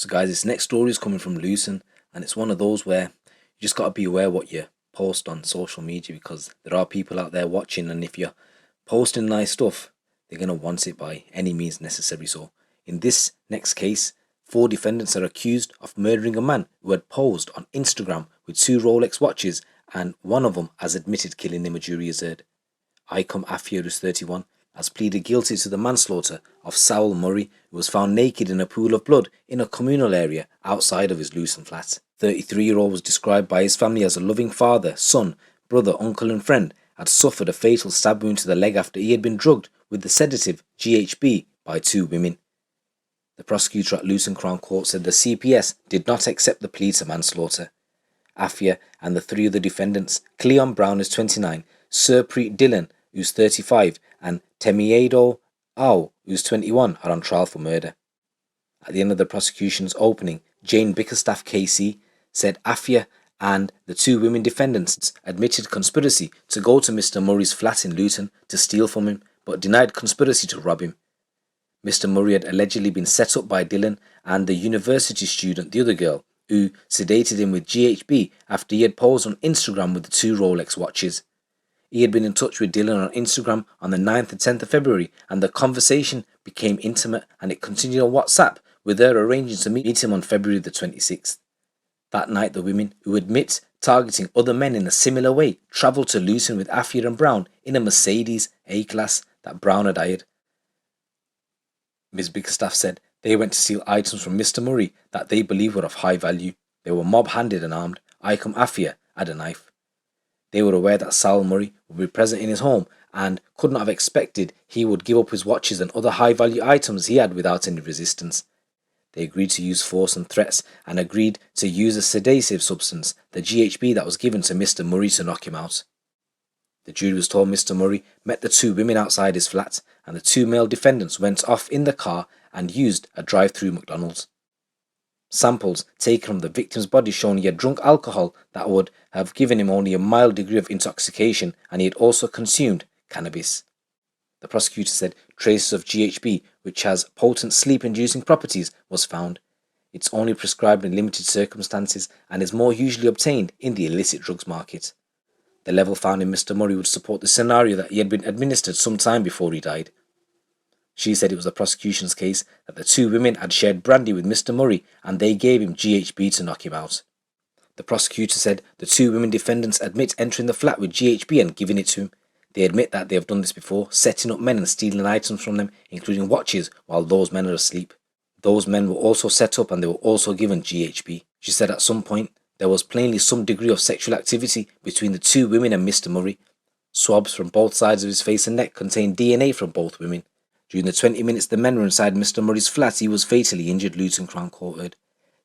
So guys, this next story is coming from Lucen, and it's one of those where you just got to be aware what you post on social media, because there are people out there watching, and if you're posting nice stuff, they're going to want it by any means necessary. So in this next case, 4 defendants are accused of murdering a man who had posed on Instagram with 2 Rolex watches, and one of them has admitted killing him, a jury has heard. Ikem Affia, who's 31, has pleaded guilty to the manslaughter of Saul Murray, who was found naked in a pool of blood in a communal area outside of his Lucen flat. 33-year-old was described by his family as a loving father, son, brother, uncle and friend, had suffered a fatal stab wound to the leg after he had been drugged with the sedative GHB by 2 women. The prosecutor at Lucen Crown Court said the CPS did not accept the plea to manslaughter. Affia and the 3 other defendants, Cleon Brown, who's 29, Surpreet Dillon, who's 35, and Temiedo Au, who's 21, are on trial for murder. At the end of the prosecution's opening, Jane Bickerstaff KC said Affia and the 2 women defendants admitted conspiracy to go to Mr. Murray's flat in Luton to steal from him, but denied conspiracy to rob him. Mr. Murray had allegedly been set up by Dillon and the university student, the other girl, who sedated him with GHB after he had posed on Instagram with the 2 Rolex watches. He had been in touch with Dillon on Instagram on the 9th and 10th of February, and the conversation became intimate, and it continued on WhatsApp, with her arranging to meet him on February the 26th. That night, the women, who admit targeting other men in a similar way, travelled to Lucen with Affia and Brown in a Mercedes A-Class that Brown had hired. Ms. Bickerstaff said they went to steal items from Mr. Murray that they believed were of high value. They were mob-handed and armed. Ikem Affia had a knife. They were aware that Saul Murray would be present in his home and could not have expected he would give up his watches and other high-value items he had without any resistance. They agreed to use force and threats, and agreed to use a sedative substance, the GHB, that was given to Mr. Murray to knock him out. The jury was told Mr. Murray met the 2 women outside his flat, and the 2 male defendants went off in the car and used a drive-through McDonald's. Samples taken from the victim's body showing he had drunk alcohol that would have given him only a mild degree of intoxication, and he had also consumed cannabis. The prosecutor said traces of GHB, which has potent sleep-inducing properties, was found. It's only prescribed in limited circumstances and is more usually obtained in the illicit drugs market. The level found in Mr. Murray would support the scenario that he had been administered some time before he died. She said it was the prosecution's case that the 2 women had shared brandy with Mr. Murray and they gave him GHB to knock him out. The prosecutor said the 2 women defendants admit entering the flat with GHB and giving it to him. They admit that they have done this before, setting up men and stealing items from them, including watches, while those men are asleep. Those men were also set up and they were also given GHB. She said at some point there was plainly some degree of sexual activity between the 2 women and Mr. Murray. Swabs from both sides of his face and neck contained DNA from both women. During the 20 minutes the men were inside Mr. Murray's flat, he was fatally injured, Luton Crown Court heard.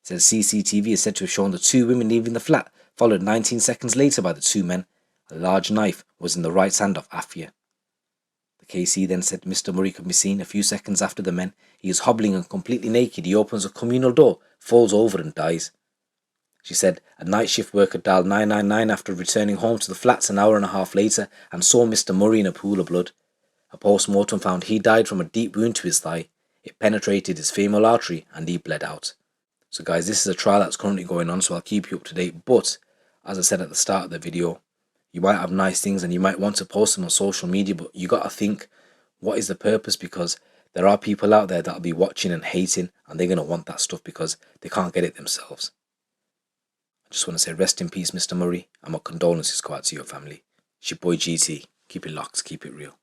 Says CCTV is said to have shown the 2 women leaving the flat, followed 19 seconds later by the 2 men. A large knife was in the right hand of Affia. The KC then said Mr. Murray could be seen a few seconds after the men. He is hobbling and completely naked. He opens a communal door, falls over and dies. She said a night shift worker dialed 999 after returning home to the flats an hour and a half later and saw Mr. Murray in a pool of blood. A post-mortem found he died from a deep wound to his thigh. It penetrated his femoral artery and he bled out. So guys, this is a trial that's currently going on, so I'll keep you up to date. But as I said at the start of the video, you might have nice things and you might want to post them on social media, but you got to think, what is the purpose? Because there are people out there that'll be watching and hating, and they're going to want that stuff because they can't get it themselves. I just want to say rest in peace, Mr. Murray, and my condolences go out to your family. It's your boy GT. Keep it locked, keep it real.